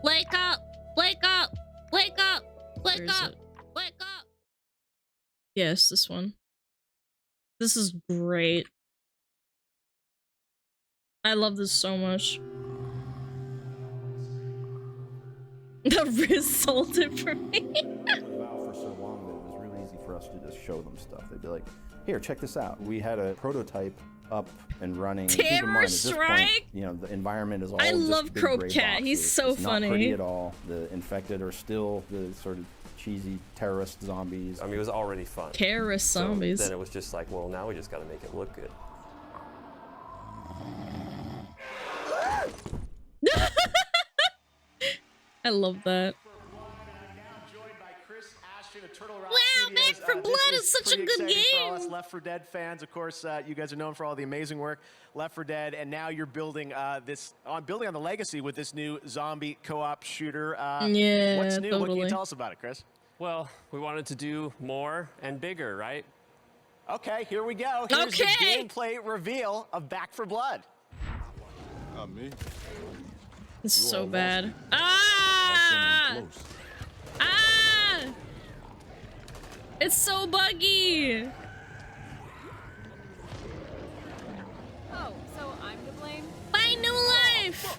Wake up! Wake up! Wake up! Wake up! Wake up! Yes, this one. This is great. I love this so much. The Riz sold it for me. For so long that it was really easy for us to just show them stuff. They'd be like, here, check this out. We had a prototype up and running. Terror Strike? Point, you know, the environment is all I just love big Croak gray Cat. boxes. He's so it's funny. Not pretty at all. The infected are still the sort of cheesy terrorist zombies. I mean, it was already fun. Terrorist zombies. So then it was just like, well, now we just got to make it look good. I love that. Wow, Back 4 Blood is such a good game. For all us Left 4 Dead fans, of course, you guys are known for all the amazing work Left 4 Dead, and now you're building building on the legacy with this new zombie co-op shooter. Yeah, what's new? totally. What can you tell us about it, Chris? Well, we wanted to do more and bigger, right? Okay, here we go. Here's the gameplay reveal of Back 4 Blood. Not me. It's so bad. Ah! Ah! It's so buggy. Oh, so I'm to blame? My new life.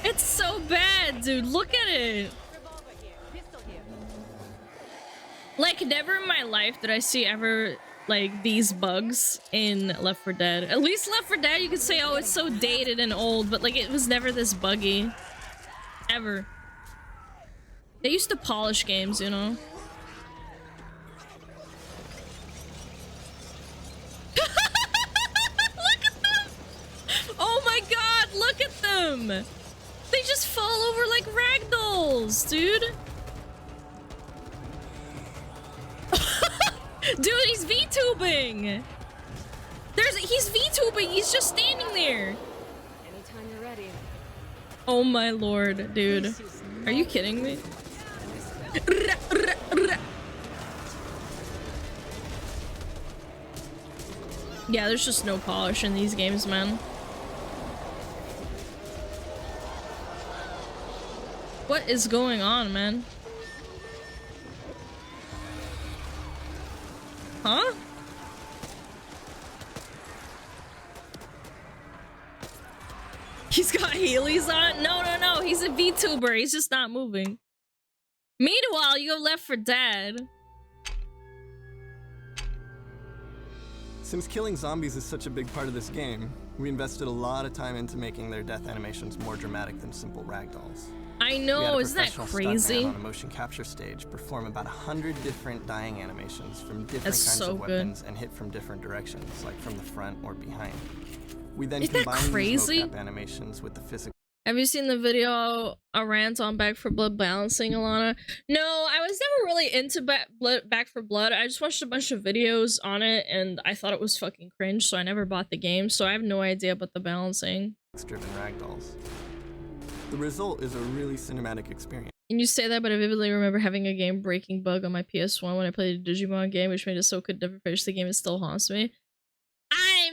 It's so bad, dude. Look at it. Revolver here, pistol here. Like, never in my life did I see ever like these bugs in Left 4 Dead. At least Left 4 Dead, you could say, oh, it's so dated and old, but like it was never this buggy. Ever. They used to polish games, you know? Look at them! Oh my god, look at them! They just fall over like ragdolls, dude! Dude, he's VTubing! He's VTubing, he's just standing there! Anytime you're ready. Oh my lord, dude. Are you kidding me? Yeah, there's just no polish in these games, man. What is going on, man? Huh? He's got Heelys on? No, no, no. He's a VTuber. He's just not moving. Meanwhile, you have Left 4 Dead. Since killing zombies is such a big part of this game, we invested a lot of time into making their death animations more dramatic than simple ragdolls. I know, isn't that crazy? On a motion capture stage, perform about 100 different dying animations from different kinds so of weapons and hit from different directions, like from the front or behind. We then Isn't that combined crazy? these mocap animations with the physical. Have you seen the video, a rant on Back 4 Blood balancing, Alana? No, I was never really into Back 4 Blood. I just watched a bunch of videos on it, and I thought it was fucking cringe, so I never bought the game, so I have no idea about the balancing. Driven ragdolls. The result is a really cinematic experience. And you say that, but I vividly remember having a game-breaking bug on my PS1 when I played a Digimon game, which made it so I could never finish the game. It still haunts me. I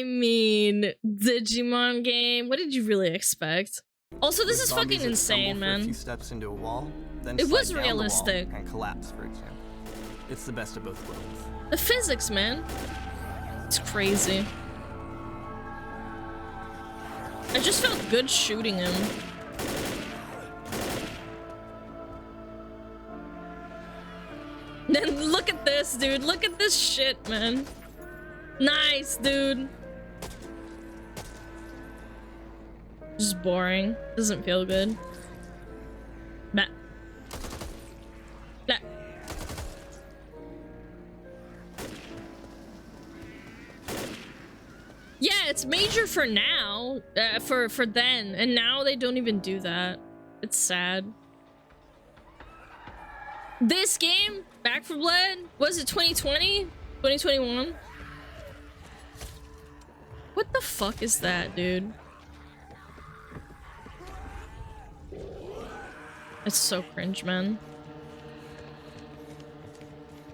mean, Digimon game. What did you really expect? Also, this is fucking insane, man. A few steps into a wall, then it was slide down realistic the wall and collapse, for example. It's the best of both worlds. The physics, man. It's crazy. I just felt good shooting him. Then look at this, dude. Look at this shit, man. Nice, dude. Just boring. Doesn't feel good. Bah. Bah. Yeah, it's major for now, for then, and now they don't even do that. It's sad. This game, Back 4 Blood, was it 2020? 2021? What the fuck is that, dude? It's so cringe, man.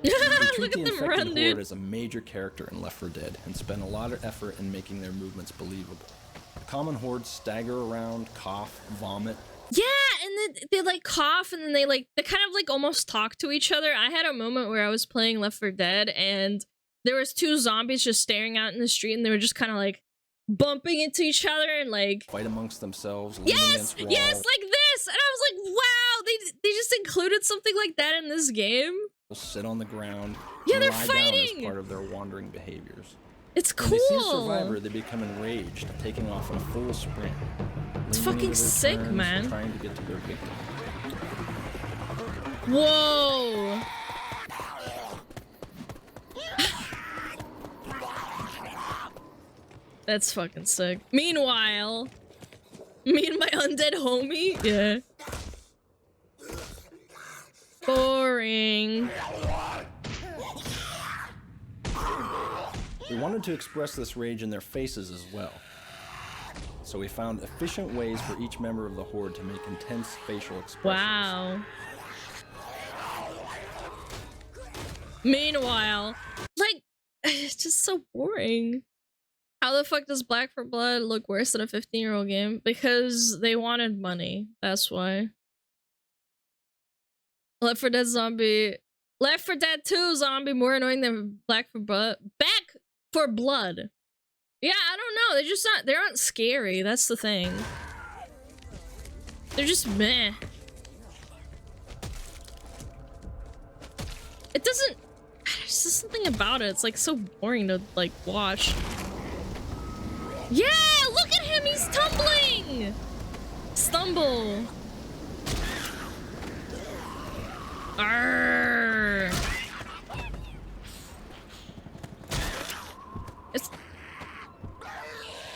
We treat Look the at them infected run, horde dude. as a major character in Left 4 Dead and spend a lot of effort in making their movements believable. The common hordes stagger around, cough, vomit. Yeah, and then they like cough, and then they kind of like almost talk to each other. I had a moment where I was playing Left 4 Dead, and there was two zombies just staring out in the street, and they were just kind of like bumping into each other and like Fight amongst themselves, leaning yes, against walls. yes, like this. And I was like, wow, they just included something like that in this game. They'll sit on the ground. Yeah, and they're lie down fighting! as part of their wandering behaviors. It's When cool. they see a survivor, they become enraged, taking off in a full sprint. It's leaning fucking into their sick, turns, man. Trying to get to their victim. Whoa. That's fucking sick. Meanwhile, me and my undead homie? Yeah. Boring. We wanted to express this rage in their faces as well. So we found efficient ways for each member of the horde to make intense facial expressions. Wow. Meanwhile, like, it's just so boring. How the fuck does Black for Blood look worse than a 15-year-old game? Because they wanted money. That's why. Left 4 Dead zombie. Left 4 Dead 2 zombie more annoying than Black for Blood. Back for Blood. Yeah, I don't know. They're just not. They aren't scary. That's the thing. They're just meh. It doesn't. There's just something about it. It's like so boring to like watch. Yeah, look at him. He's tumbling. Stumble. Arrgh. It's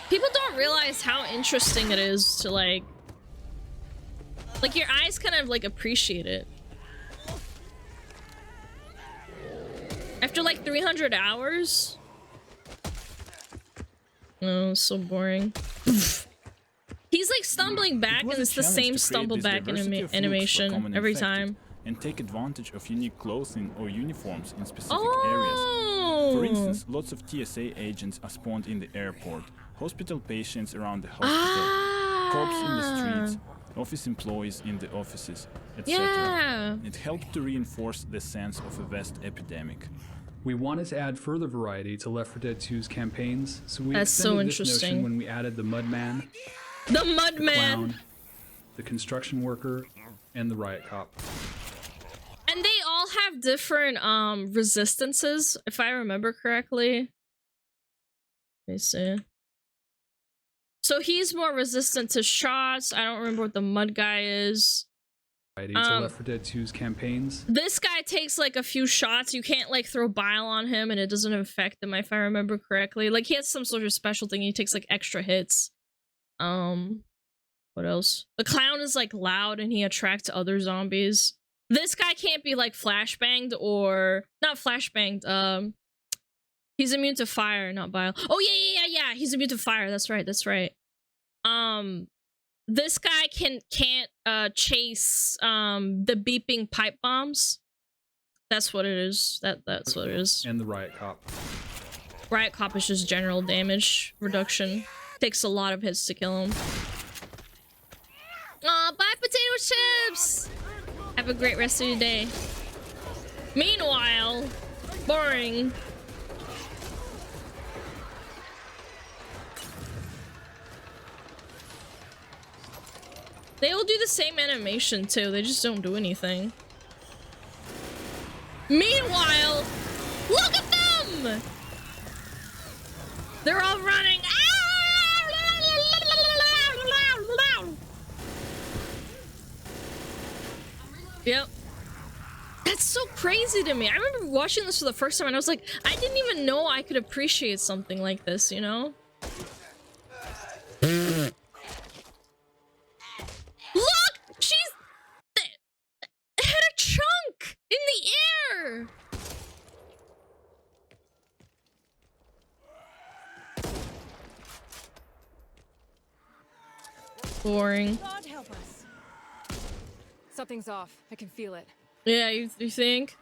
people don't realize how interesting it is to like your eyes kind of like appreciate it. After like 300 hours? Oh, so boring. He's like stumbling back and it's the same stumble back animation every time. And take advantage of unique clothing or uniforms in specific Oh. areas. For instance, lots of TSA agents are spawned in the airport, hospital patients around the hospital, cops in the streets, office employees in the offices, etc. Yeah. It helped to reinforce the sense of a vast epidemic. We wanted to add further variety to Left 4 Dead 2's campaigns, so we That's so extended this interesting. notion when we added the Mudman, The the Mudman. Clown, the Construction Worker, and the Riot Cop. And they all have different resistances, if I remember correctly. Let me see. So he's more resistant to shots. I don't remember what the mud guy is. To Left 4 Dead 2's campaigns. This guy takes like a few shots. You can't like throw bile on him and it doesn't affect him, if I remember correctly. Like he has some sort of special thing. He takes like extra hits. What else? The clown is like loud and he attracts other zombies. This guy can't be like flashbanged or not flashbanged. He's immune to fire, not bile. Oh yeah. He's immune to fire. That's right. This guy can't chase the beeping pipe bombs. That's what it is. That's what it is. And the Riot Cop. Riot Cop is just general damage reduction. Takes a lot of hits to kill him. Aw, bye potato chips! Have a great rest of your day. Meanwhile, boring. They all do the same animation too, they just don't do anything. Meanwhile, look at them! They're all running. Yep. That's so crazy to me. I remember watching this for the first time and I was like, I didn't even know I could appreciate something like this, you know? Look! She's had a chunk in the air! Boring. God help us. Something's off. I can feel it. Yeah, you think?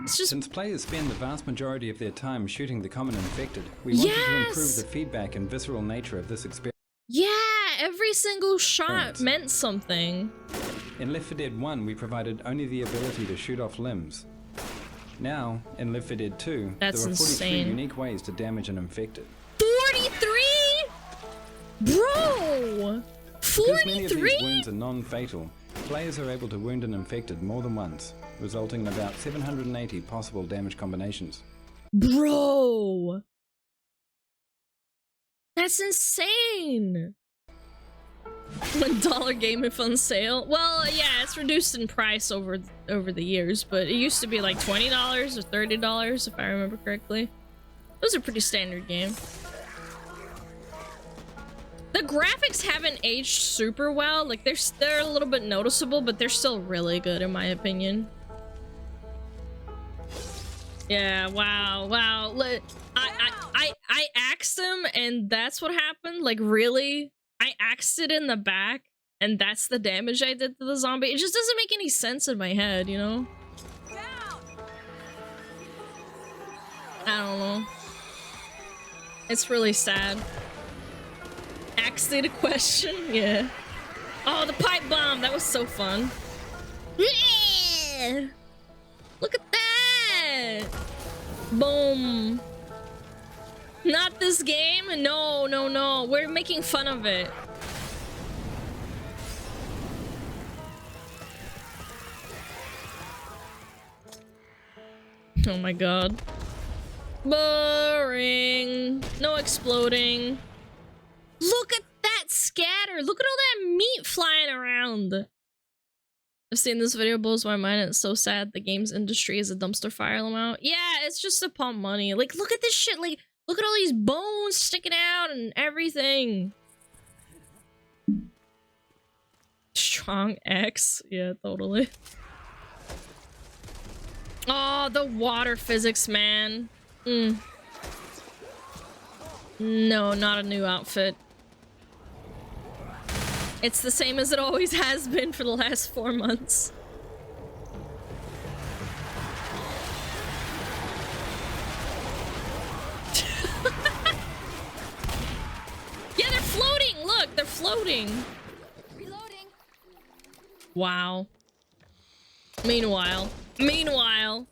It's just Since players spend the vast majority of their time shooting the common infected, we wanted to improve the feedback and visceral nature of this experience. yeah, every single shot meant something. In Left 4 Dead 1, we provided only the ability to shoot off limbs. Now, in Left 4 Dead 2, That's there are 43 insane. unique ways to damage an infected. 43? Bro! Because many of 43? these wounds are non-fatal, players are able to wound an infected more than once, resulting in about 780 possible damage combinations. Bro! That's insane! $1 game if on sale. Well, yeah, it's reduced in price over the years, but it used to be like $20 or $30 if I remember correctly. It was a pretty standard game. The graphics haven't aged super well. Like they're a little bit noticeable, but they're still really good in my opinion. Yeah, wow. Look, I axed him and that's what happened? Like really? I axed it in the back and that's the damage I did to the zombie? It just doesn't make any sense in my head, you know? I don't know. It's really sad. Axed it a question? Yeah. Oh, the pipe bomb! That was so fun. Yeah! Look at that! Boom. Not this game? No. We're making fun of it. Oh my god. Boring. No exploding. Look at that scatter. Look at all that meat flying around. I've seen this video, blows my mind, and it's so sad. The games industry is a dumpster fire amount. Yeah, it's just to pump money. Like, look at this shit. Like, look at all these bones sticking out and everything. Strong X. Yeah, totally. Oh, the water physics, man. No, not a new outfit. It's the same as it always has been for the last 4 months. Yeah, they're floating! Look, they're floating! Reloading. Wow. Meanwhile. That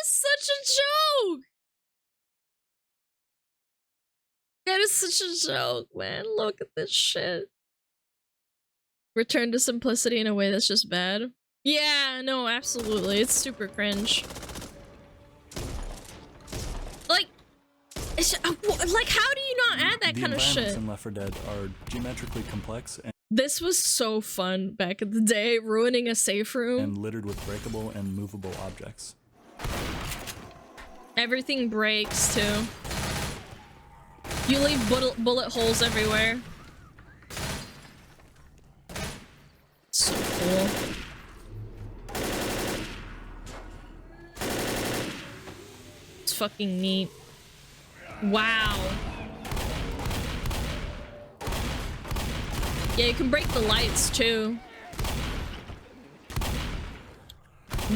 is such a joke! That is such a joke, man. Look at this shit. Return to simplicity in a way that's just bad. Yeah, no, absolutely. It's super cringe. Like, like, how do you not add that kind of shit? The environments in Left 4 Dead are geometrically complex and This was so fun back in the day, ruining a safe room. littered with breakable and movable objects. Everything breaks, too. You leave bullet holes everywhere. So cool. It's fucking neat. Wow. Yeah, you can break the lights, too.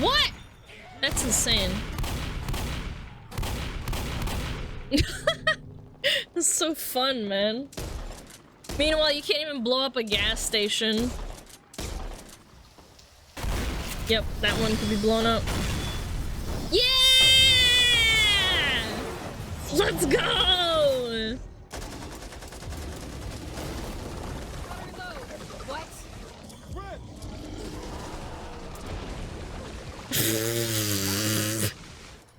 What? That's insane. That's so fun, man. Meanwhile, you can't even blow up a gas station. Yep, that one could be blown up. Yeah! Let's go! What?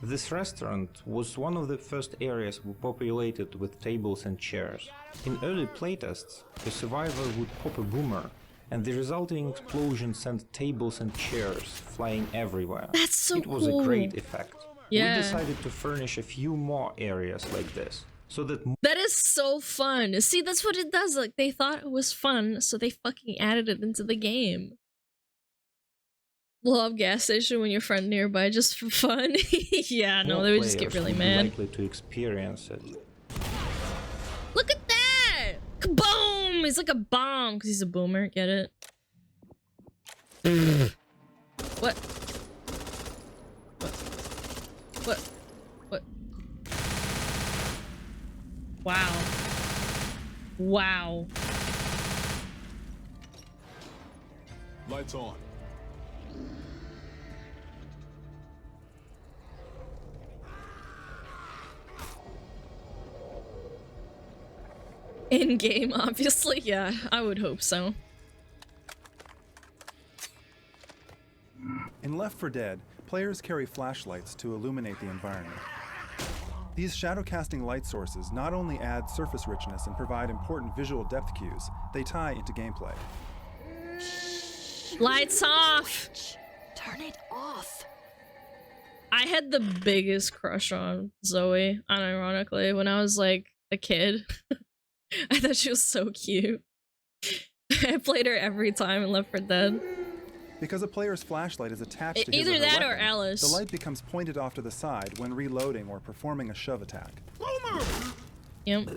This restaurant was one of the first areas we populated with tables and chairs. In early playtests, the survivor would pop a boomer, and the resulting explosion sent tables and chairs flying everywhere. That's so It was cool. a great effect. Yeah. We decided to furnish a few more areas like this, so that That is so fun. See, that's what it does. Like, they thought it was fun, so they fucking added it into the game. Blow up gas station when your friend nearby just for fun. Yeah, no, more they would just get players really would be mad. likely to experience it. Look at that! Kaboom! He's like a bomb because he's a boomer. Get it? What? What? What? Wow. Wow. Lights on. In game, obviously. Yeah, I would hope so. In Left 4 Dead, players carry flashlights to illuminate the environment. These shadow-casting light sources not only add surface richness and provide important visual depth cues, they tie into gameplay. Lights off! Turn it off. I had the biggest crush on Zoe, unironically, when I was like a kid. I thought she was so cute. I played her every time in Left 4 Dead. Because a player's flashlight is attached to his Either or her that or weapon, Alice. the light becomes pointed off to the side when reloading or performing a shove attack. Yep.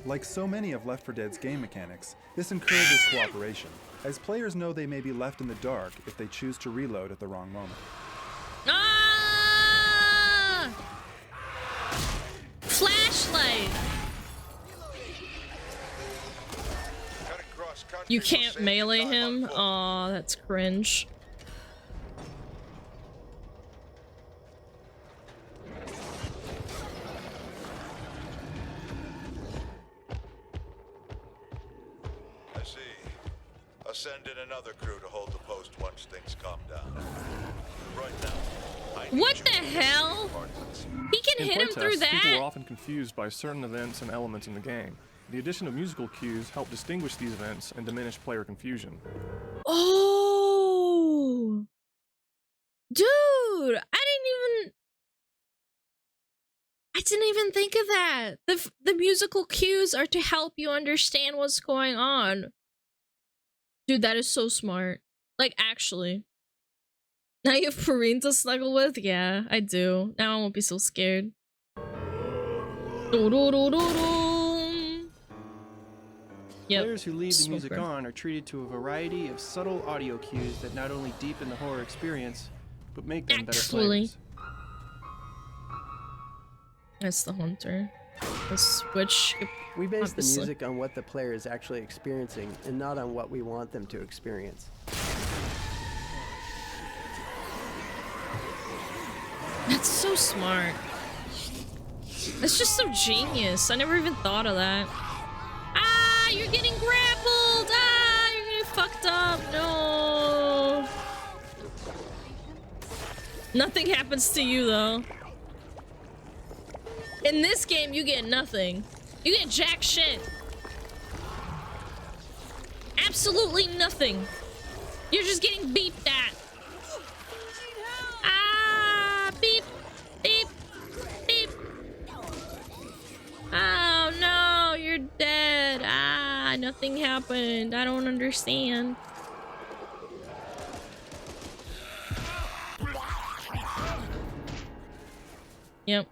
Like so many of Left 4 Dead's game mechanics, this encourages cooperation, as players know they may be left in the dark if they choose to reload at the wrong moment. Ah! Flashlight! You can't melee him? Aw, that's cringe. I see. Send in another crew to hold the post once things calm down. Right now, I need What you the to get hell? apartments. He can In hit him playtests, through people that? were often confused by certain events and elements in the game. The addition of musical cues helped distinguish these events and diminish player confusion. Oh! Dude! I didn't even think of that. The musical cues are to help you understand what's going on. Dude, that is so smart. Like, actually. Now you have Perrine to snuggle with? Yeah, I do. Now I won't be so scared. Yep. Players who leave the music Smoker. on are treated to a variety of subtle audio cues that not only deepen the horror experience, but make them better players. That's the hunter. The switch. We base obviously. the music on what the player is actually experiencing and not on what we want them to experience. That's so smart. That's just so genius. I never even thought of that. Ah, you're getting grappled! Ah, you're getting fucked up. No. Nothing happens to you, though. In this game, you get nothing. You get jack shit. Absolutely nothing. You're just getting beeped at. Ah, beep, beep, beep. Oh no, you're dead. Ah, nothing happened. I don't understand. Yep.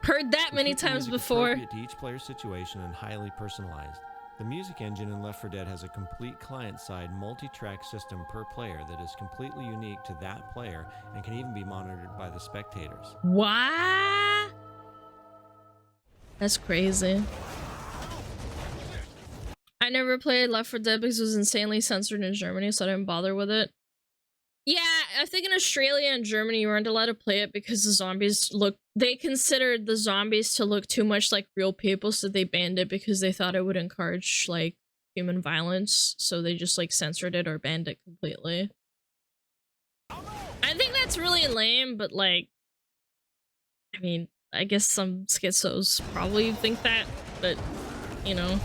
Heard that many times before. Appropriate to each player's situation and highly personalized. The music engine in Left 4 Dead has a complete client-side multi-track system per player that is completely unique to that player and can even be monitored by the spectators. What? That's crazy. I never played Left 4 Dead because it was insanely censored in Germany, so I didn't bother with it. Yeah, I think in Australia and Germany you weren't allowed to play it because the zombies they considered the zombies to look too much like real people, so they banned it because they thought it would encourage like human violence, so they just like censored it or banned it completely. I think that's really lame, but like, I mean, I guess some schizos probably think that, but you know.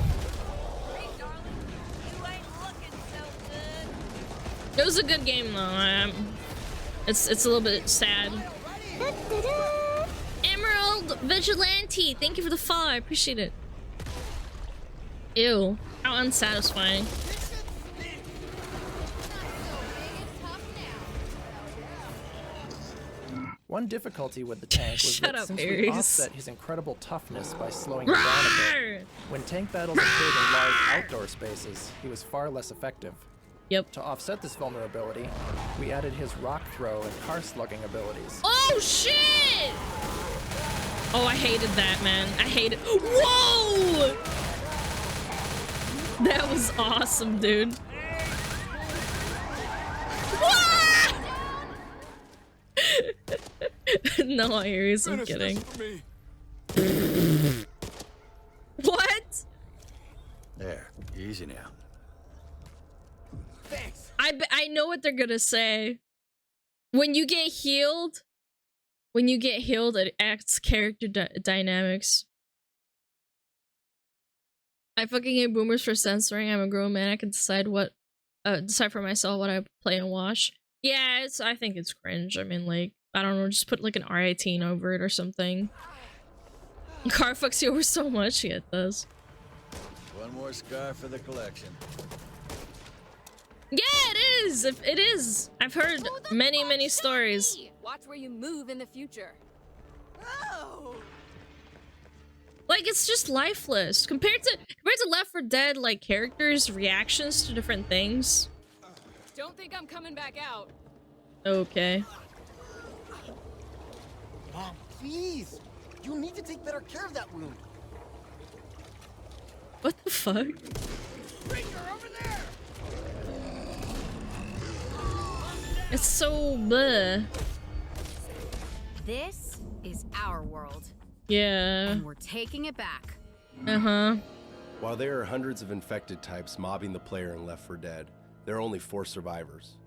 It was a good game though. It's a little bit sad. Emerald Vigilante, thank you for the follow. I appreciate it. Ew, how unsatisfying. One difficulty with the tank was Shut that up, since we Ares. offset his incredible toughness by slowing him down a bit, when tank battles occurred in large outdoor spaces, he was far less effective. Yep. To offset this vulnerability, we added his rock throw and car slugging abilities. Oh shit! Oh, I hated that, man. I hated. Whoa! That was awesome, dude. No, Iris, I'm kidding. What? There, easy now. Thanks. I know what they're gonna say. When you get healed, it acts character dynamics. I fucking hate boomers for censoring. I'm a grown man. I can decide for myself what I play and watch. Yeah, I think it's cringe. I mean, like, I don't know, just put like an R18 over it or something. Car fucks you over so much. Yeah, it does. One more scar for the collection. Yeah, it is. It is. I've heard many stories. Watch where you move in the future. Oh. Like, it's just lifeless compared to Left 4 Dead, like, characters' reactions to different things. Don't think I'm coming back out. Okay. Mom, please. You need to take better care of that wound. What the fuck? It's so bleh. This is our world. Yeah. And we're taking it back. Uh-huh. While there are hundreds of infected types mobbing the player in Left 4 Dead, there are only 4 survivors.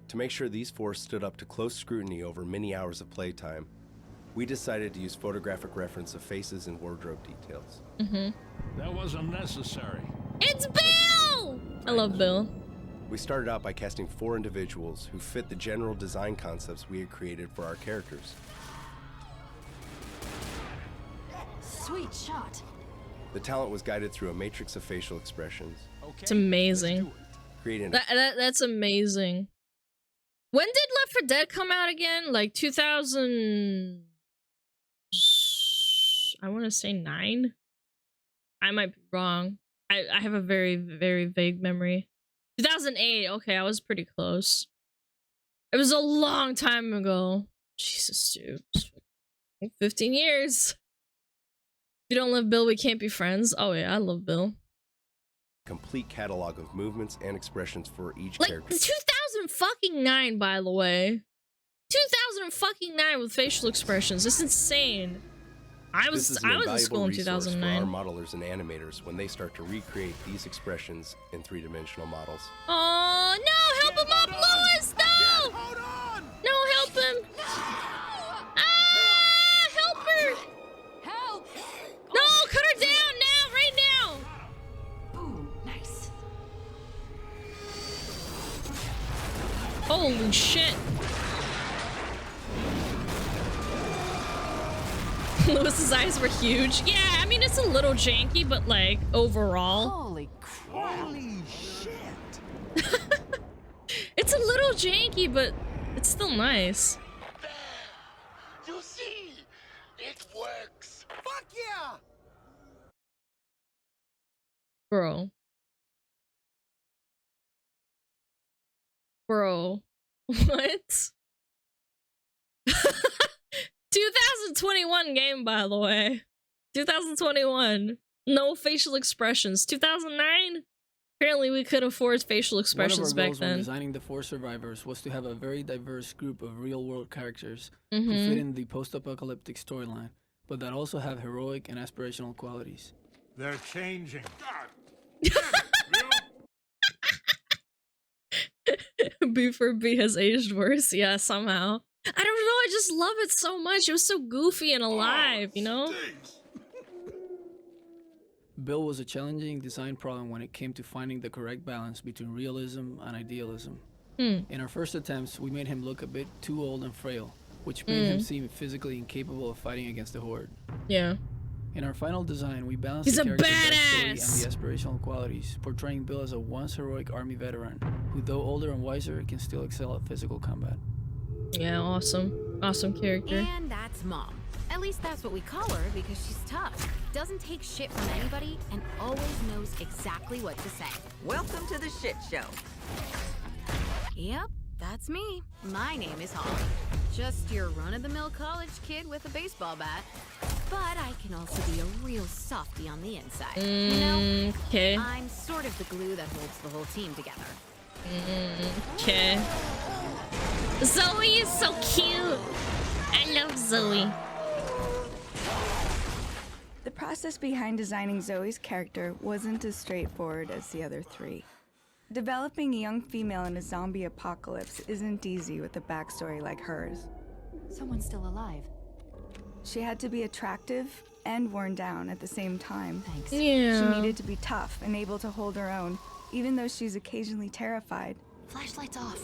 To make sure these 4 stood up to close scrutiny over many hours of playtime, we decided to use photographic reference of faces and wardrobe details. Mm-hmm. That wasn't necessary. It's Bill! I love Bill. We started out by casting 4 individuals who fit the general design concepts we had created for our characters. Sweet shot. The talent was guided through a matrix of facial expressions. It's amazing. Creating That's amazing. When did Left 4 Dead come out again? Like 2000... I want to say 9? I might be wrong. I have a very, very vague memory. 2008. Okay, I was pretty close. It was a long time ago. Jesus, dude. 15 years. If you don't love Bill, we can't be friends. Oh yeah, I love Bill. Complete catalog of movements and expressions for each Like character. 2009, by the way. 2009 with facial expressions. It's insane. I was in school in 2009. For our modelers and animators when they start to recreate these expressions in 3-dimensional models. Oh no! Help him up, Lewis! No! No, help him! Ah! Help her! Help! No! Cut her down now! Right now! Ooh, nice. Holy shit! Lewis's eyes were huge. Yeah, I mean, it's a little janky, but like overall. Holy crap. Holy shit. It's a little janky, but it's still nice. You see? It works. Fuck yeah! Bro. What? 2021 game, by the way. 2021. No facial expressions. 2009? Apparently we could afford facial expressions One of our back goals when then. designing the 4 survivors was to have a very diverse group of real-world characters Mhm. who fit in the post-apocalyptic storyline, but that also have heroic and aspirational qualities. They're changing. B for B has aged worse. Yeah, somehow. I don't know. I just love it so much. It was so goofy and alive, you know? Bill was a challenging design problem when it came to finding the correct balance between realism and idealism. In our first attempts, we made him look a bit too old and frail, which made him seem physically incapable of fighting against the Horde. Yeah. In our final design, we balanced He's the a character's backstory and badass! the aspirational qualities, portraying Bill as a once heroic army veteran, who though older and wiser, can still excel at physical combat. Yeah, awesome. Awesome character. And that's Mom. At least that's what we call her because she's tough, doesn't take shit from anybody, and always knows exactly what to say. Welcome to the shit show. Yep, that's me. My name is Holly. Just your run-of-the-mill college kid with a baseball bat. But I can also be a real softie on the inside. You know? Okay. I'm sort of the glue that holds the whole team together. Okay. Zoe is so cute. I love Zoe. The process behind designing Zoe's character wasn't as straightforward as the other three. Developing a young female in a zombie apocalypse isn't easy with a backstory like hers. Someone's still alive. She had to be attractive and worn down at the same time. Thanks. Yeah. She needed to be tough and able to hold her own, even though she's occasionally terrified. Flashlights off.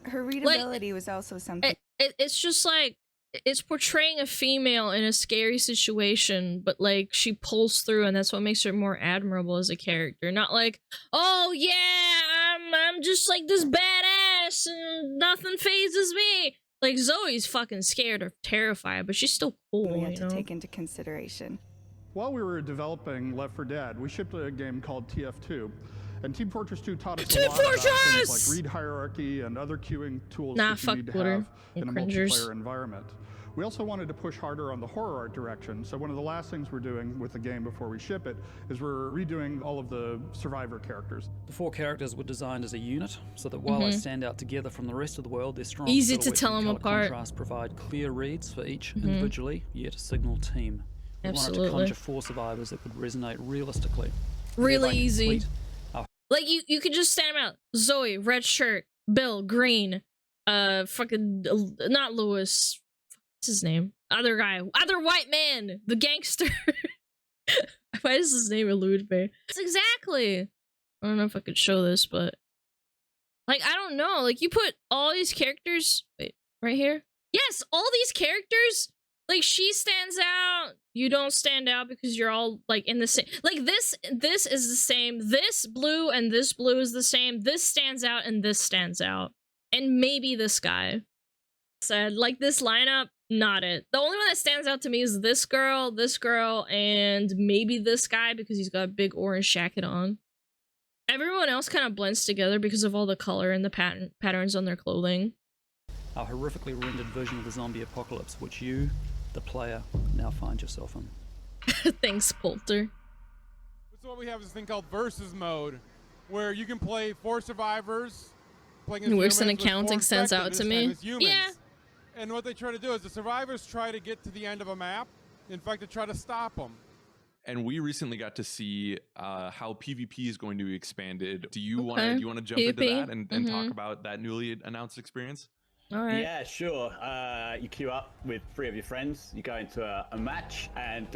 Her readability was also something. It's just like, it's portraying a female in a scary situation, but like she pulls through, and that's what makes her more admirable as a character. Not like, oh yeah, I'm just like this badass and nothing phases me. Like Zoe's fucking scared or terrified, but she's still cool. We had you know? to take into consideration. While we were developing Left 4 Dead, we shipped a game called TF2. And Team Fortress 2 taught us a lot about things like read hierarchy and other queuing tools that you need to have in a multiplayer environment. We also wanted to push harder on the horror art direction, so one of the last things we're doing with the game before we ship it is we're redoing all of the survivor characters. The 4 characters were designed as a unit, so that while they stand out together from the rest of the world, their strong easy to silhouettes tell and them colour apart. contrast provide clear reads for each individually, yet a signal team. We wanted Absolutely. to conjure 4 survivors that would resonate realistically. Really easy. complete our Like you could just stand them out. Zoe, red shirt. Bill, green. Fucking not Lewis. What's his name? Other guy. Other white man. The gangster. Why does his name elude me? It's exactly. I don't know if I could show this, but like I don't know. Like you put all these characters. Wait, right here. Yes, all these characters. Like she stands out. You don't stand out because you're all like in the same. Like this is the same. This blue and this blue is the same. This stands out and this stands out. And maybe this guy. Said like this lineup, not it. The only one that stands out to me is this girl, and maybe this guy because he's got a big orange jacket on. Everyone else kind of blends together because of all the color and the patterns on their clothing. a horrifically rendered version of the zombie apocalypse, which you, the player, now find yourself in. Thanks, Poulter. So what we have is this thing called versus mode, where you can play 4 survivors. Who works in accounting stands out to me. Yeah. And what they try to do is the survivors try to get to the end of a map. In fact, they try to stop them. And we recently got to see how PvP is going to be expanded. Do you want to jump into that and talk about that newly announced experience? All right. Yeah, sure. You queue up with 3 of your friends. You go into a match, and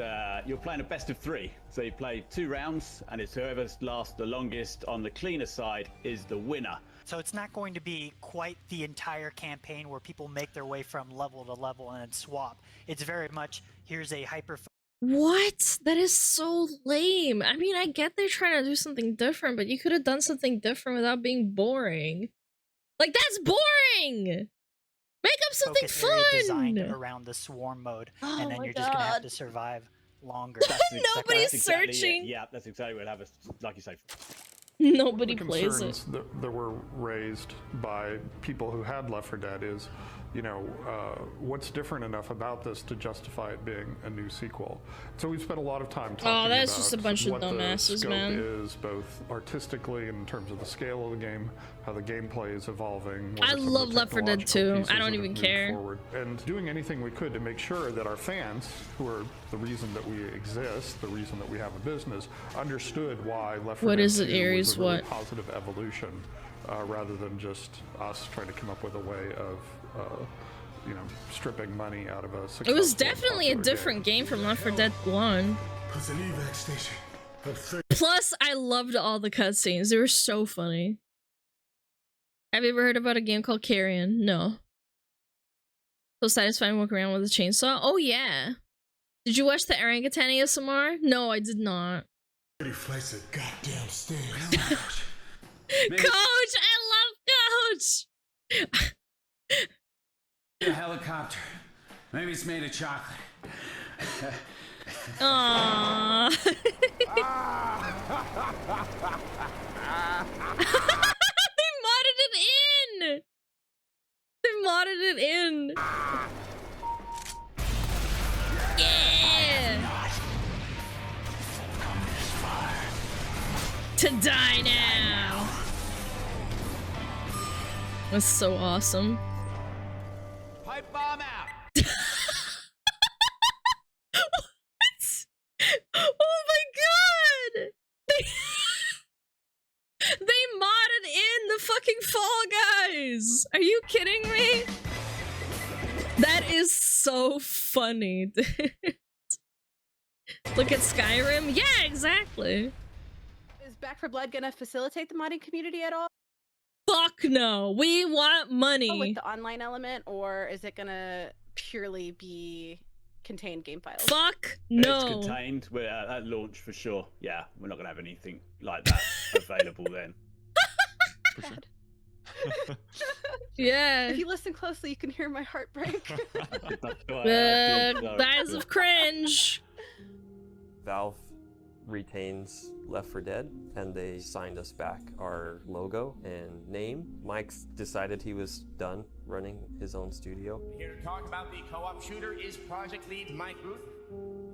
you're playing a best of 3. So you play 2 rounds, and it's whoever's lasts the longest on the cleaner side is the winner. So it's not going to be quite the entire campaign where people make their way from level to level and then swap. It's very much, here's a hyper... What? That is so lame. I mean, I get they're trying to do something different, but you could have done something different without being boring. Like, that's boring! Make up something focus area fun! designed around the swarm mode, and then you're just going to have to survive longer. Nobody's searching. Yeah, that's exactly what happens, like you say. Nobody One of the plays concerns it. that were raised by people who had Left 4 Dead is, you know, what's different enough about this to justify it being a new sequel? So we've spent a lot of time talking about that's just a bunch of what dumbasses, the scope man. is, both artistically in terms of the scale of the game, how the gameplay is evolving. what I are some of love the Left 4 Dead technological 2. pieces I don't that even have moved care. forward, and doing anything we could to make sure that our fans, who are the reason that we exist, the reason that we have a business, understood why Left 4 What Dead is it, 2 Aries? was a really What? positive evolution, rather than just us trying to come up with a way of, you know, stripping money out of a It was successful definitely a popular different game from Left 4 Dead 1. Plus, I loved all the cutscenes. They were so funny. Have you ever heard about a game called Carrion? No. So satisfying walking around with a chainsaw? Oh yeah. Did you watch the orangutan ASMR? No, I did not. 30 flights of goddamn stairs. Coach! I love Coach! A helicopter. Maybe it's made of chocolate. Aww. They modded it in. They modded it in. Yeah. To die now. That's so awesome. Pipe bomb out. Oh my god! They modded in the fucking Fall Guys! Are you kidding me? That is so funny, dude. Look at Skyrim. Yeah, exactly. Is Back for Blood gonna facilitate the modding community at all? Fuck no. We want money. With the online element, or is it gonna purely be contained game files? Fuck no. It's contained. We're at launch for sure. Yeah, we're not gonna have anything like that available then. For sure. Yeah. If you listen closely, you can hear my heart break. Dies of cringe. Valve retains Left 4 Dead, and they signed us back our logo and name. Mike's decided he was done running his own studio. Here to talk about the co-op shooter is project lead Mike Booth.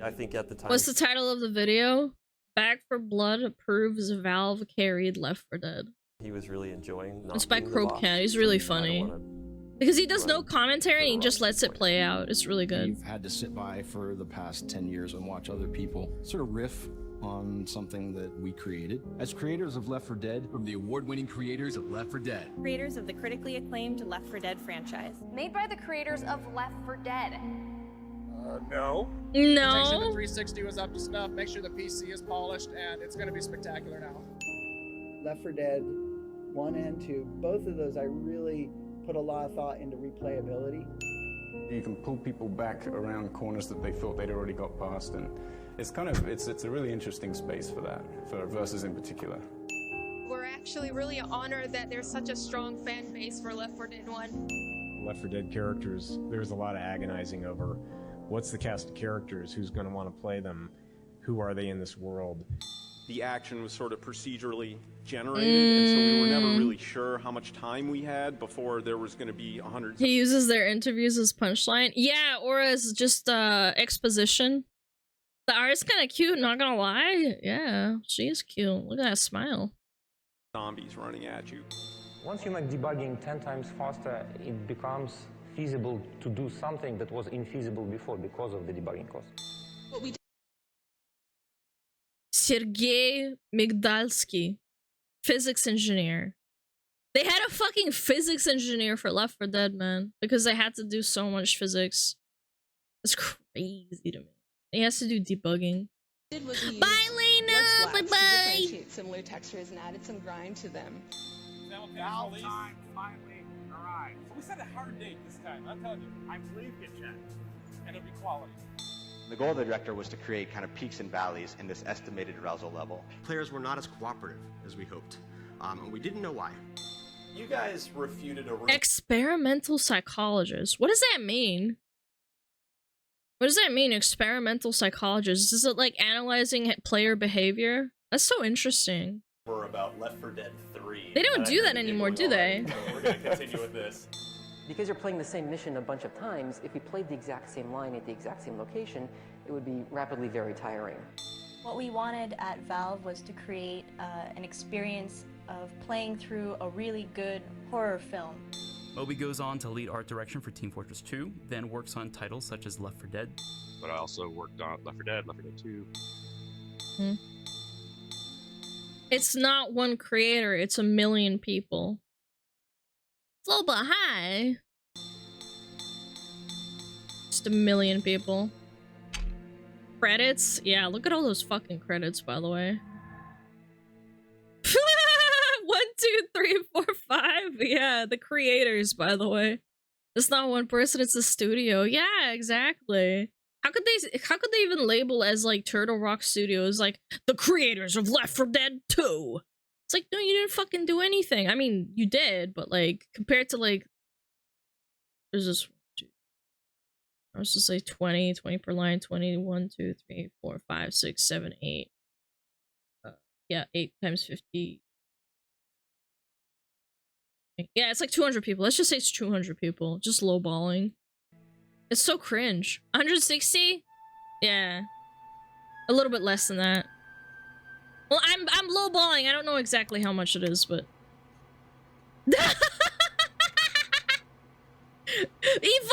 I think at the time... What's the title of the video? Back for Blood approves Valve carried Left 4 Dead. He was really enjoying It's by Cropecat. He's really funny. Because he does no commentary and he just lets it play out. It's really good. You've had to sit by for the past 10 years and watch other people sort of riff on something that we created. As creators of Left 4 Dead, from the award-winning creators of Left 4 Dead. Creators of the critically acclaimed Left 4 Dead franchise. Made by the creators of Left 4 Dead. No. No. Make sure the 360 was up to snuff, make sure the PC is polished, and it's gonna be spectacular now. Left 4 Dead 1 and 2, both of those I really put a lot of thought into replayability. You can pull people back around corners that they thought they'd already got past, and it's kind of it's a really interesting space for that, for Versus in particular. We're actually really honored that there's such a strong fan base for Left 4 Dead 1. Left 4 Dead characters, there's a lot of agonizing over what's the cast of characters, who's going to want to play them, who are they in this world. The action was sort of procedurally generated, and so we were never really sure how much time we had before there was going to be 100. He uses their interviews as punchline. Yeah, or as just exposition. The art's kind of cute, not gonna lie. Yeah, she is cute. Look at that smile. Zombies running at you. Once you make debugging 10 times faster, it becomes feasible to do something that was infeasible before because of the debugging cost. Sergei Migdalsky, physics engineer. They had a fucking physics engineer for Left 4 Dead, man, because they had to do so much physics. It's crazy to me. He has to do debugging. Bye, Lena. Bye bye. Differentiate similar textures and added some grind to them. Valve time finally arrived. So we set a hard date this time. I'm telling you, I believe you, Jack, and it'll be quality. The goal of the director was to create kind of peaks and valleys in this estimated arousal level. Players were not as cooperative as we hoped, and we didn't know why. You guys refuted a... Experimental psychologist. What does that mean? What does that mean, experimental psychologist? Is it like analyzing player behavior? That's so interesting. We're about Left 4 Dead 3. They don't do that anymore, do they? So we're going to continue with this. Because you're playing the same mission a bunch of times, if we played the exact same line at the exact same location, it would be rapidly very tiring. What we wanted at Valve was to create an experience of playing through a really good horror film. Moby goes on to lead art direction for Team Fortress 2, then works on titles such as Left 4 Dead. But I also worked on Left 4 Dead, Left 4 Dead 2. It's not one creator, it's a million people. It's a little bit high. Just a million people. Credits? Yeah, look at all those fucking credits, by the way. 1, 2, 3, 4, 5. Yeah, the creators, by the way. It's not one person, it's a studio. Yeah, exactly. How could they even label as like Turtle Rock Studios like the creators of Left 4 Dead 2? It's like, no, you didn't fucking do anything. I mean, you did, but like compared to like there's this I was just say 20 per line, 20, 1, 2, 3, 4, 5, 6, 7, 8. Yeah, 8 times 50. Yeah, it's like 200 people. Let's just say it's 200 people. Just lowballing. It's so cringe. 160? Yeah. A little bit less than that. Well, I'm lowballing. I don't know exactly how much it is, but... Evolve